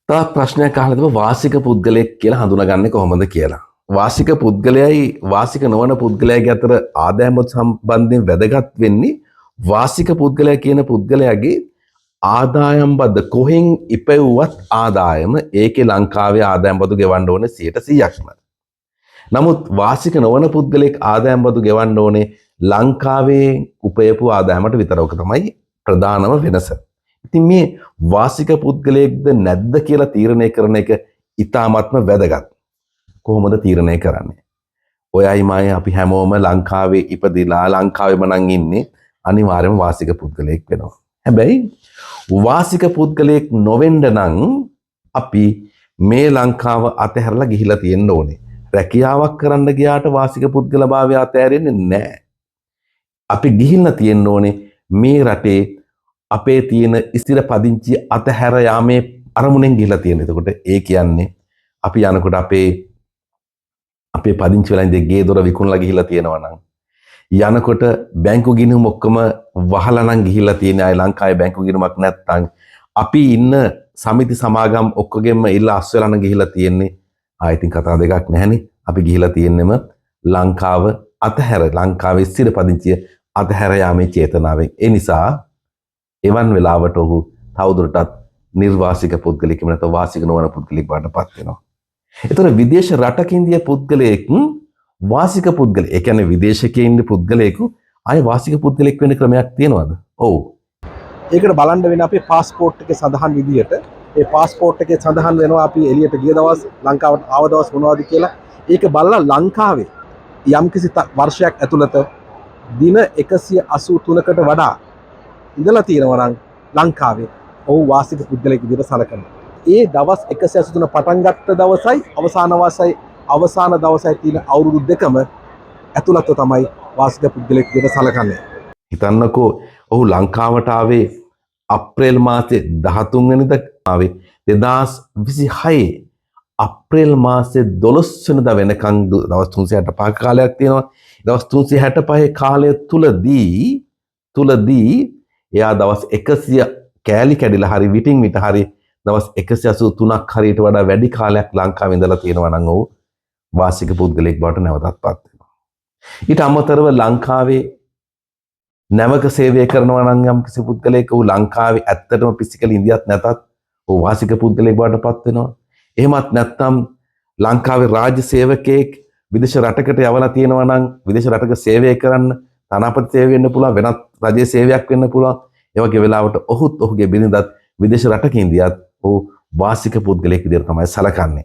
තවත් ප්‍රශ්නයක් අහලා තිබුණා වාසික පුද්ගලයෙක් කියලා හඳුනාගන්නේ කොහොමද කියලා. වාසික පුද්ගලයයි වාසික නොවන පුද්ගලයාගේ අතර ආදායම සම්බන්ධයෙන් වැදගත් වෙන්නේ වාසික පුද්ගලයා කියන පුද්ගලයාගේ ආදායම් බද්ද කොහෙන් ඉපෙව්වත් ආදායම ඒකේ ලංකාවේ ආදායම් බදු ගෙවන්න ඕනේ 100%ක්ම. නමුත් වාසික නොවන පුද්ගලයෙක් ආදායම් බදු ගෙවන්න ඕනේ ලංකාවේ උපයපු ආදායමට විතරක තමයි ප්‍රධානම වෙනස. ඉතින් මේ වාසික පුද්ගලයෙක්ද නැද්ද කියලා තීරණය කරන එක ඉතාමත්ම වැදගත්. කොහොමද තීරණය කරන්නේ? ඔයයි මයි අපි හැමෝම ලංකාවේ ඉපදිලා ලංකාවේම නම් ඉන්නේ අනිවාර්යයෙන්ම වාසික පුද්ගලයෙක් වෙනවා. හැබැයි වාසික පුද්ගලයෙක් නොවෙන්න නම් අපි මේ ලංකාව අතහැරලා ගිහිලා තියෙන්න ඕනේ. රැකියාවක් කරන්න ගියාට වාසික පුද්ගලභාවය අතහැරෙන්නේ නැහැ. අපි ගිහිල්ලා තියෙන්න ඕනේ මේ රටේ අපේ තියෙන ස්ථිර පදිංචිය අතහැර යාමේ අරමුණෙන් ගිහිලා තියෙන. එතකොට ඒ කියන්නේ අපි යනකොට අපේ පදිංචි වෙලා ඉඳි ගේ දොර විකුණලා ගිහිලා තියෙනවා නම් යනකොට බැංකු ගිණුම් ඔක්කොම වහලා නම් ගිහිලා තියෙන අය ලංකාවේ බැංකු ගිණුමක් නැත්නම් අපි ඉන්න සමිති සමාගම් ඔක්කොගෙම ඉල්ල අස් වෙලා නම් ගිහිලා තියෙන්නේ. ආයෙත් කතා දෙකක් නැහැනේ. අපි ගිහිලා තියෙන්නෙම ලංකාව අතහැර ලංකාවේ ස්ථිර පදිංචිය අතහැර යාමේ චේතනාවෙන්. ඒ නිසා එවන් වෙලාවට ඔහු තවදුරටත් නිර්වාසික පුද්ගලෙක් නැත්නම් වාසික නොවන පුද්ගලෙක් බවට පත් වෙනවා. ඒතර විදේශ රටක ඉන්දිය පුද්ගලයෙක් වාසික පුද්ගලෙක්. ඒ කියන්නේ විදේශකයේ ඉන්න පුද්ගලයෙකු ආයේ වාසික පුද්ගලෙක් වෙන්න ක්‍රමයක් තියෙනවද? ඔව්. ඒකට බලන්න වෙන අපේ පාස්පෝර්ට් එකේ සඳහන් විදිහට ඒ පාස්පෝර්ට් එකේ සඳහන් වෙනවා අපි එළියට ගිය දවස් ලංකාවට ආව දවස් මොනවද කියලා. ඒක බලලා ලංකාවේ යම්කිසි වර්ෂයක් ඇතුළත දින 183කට වඩා ඉඳලා තියෙනවා නම් ලංකාවේ ඔහු වාසික පුද්ගලයෙක් විදිහට සැලකනවා. ඒ දවස් 183 පටන් ගත්ත දවසයි අවසාන දවසයි තියෙන අවුරුදු දෙකම ඇතුළත තමයි වාසික පුද්ගලයෙක් විදිහට සැලකන්නේ. හිතන්නකෝ ඔහු ලංකාවට ආවේ අප්‍රේල් මාසේ 13 වෙනිදා ආවේ 2026 අප්‍රේල් මාසේ 12 වෙනිදා වෙනකන් දවස් 365 කාලයක් තියෙනවා. දවස් 365 කාලය තුලදී එයා දවස් 100 කෑලි කැඩිලා හරි විටින් විට හරි දවස් 183ක් හරියට වඩා වැඩි කාලයක් ලංකාවේ ඉඳලා තියෙනවා නම් ඔහු වාසික පුද්ගලයෙක් බවට නැවතත් පත් වෙනවා. ඊට අමතරව ලංකාවේ නැවක සේවය කරනවා නම් යම් කිසි පුද්ගලයෙක් ඔහු ලංකාවේ ඇත්තටම ෆිසිකලි ඉඳියත් නැතත් ඔහු වාසික පුද්ගලයෙක් බවට පත් වෙනවා. එහෙමත් නැත්නම් ලංකාවේ රාජ්‍ය සේවකයෙක් විදේශ රටකට යවලා තියෙනවා නම් විදේශ රටක සේවය කරන්න තානාපති සේවය වෙන්න පුළුවන් වෙනත් රජයේ සේවයක් වෙන්න පුළුවන්. ඒ වගේ වෙලාවට ඔහුත් ඔහුගේ බිරිඳත් විදේශ රටක ඉඳියත් ඔහු වාසික පුද්ගලයෙක් විදිහට තමයි සැලකන්නේ.